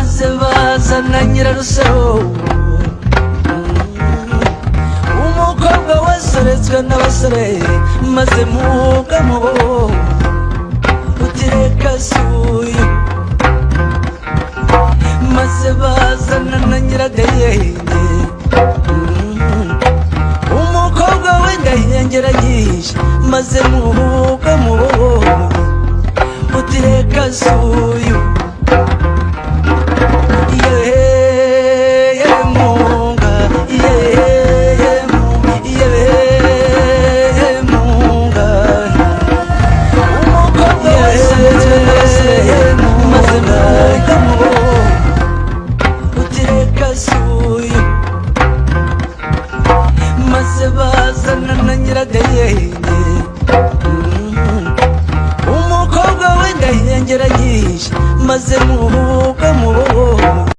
maze bazana nyirarusaro umukobwa wasoretswe n'abasore maze mugamubo utireka suyu maze bazana na nyiradeyenge umukobwa w'indahengera nyinshi maze mugamubo utireka suyu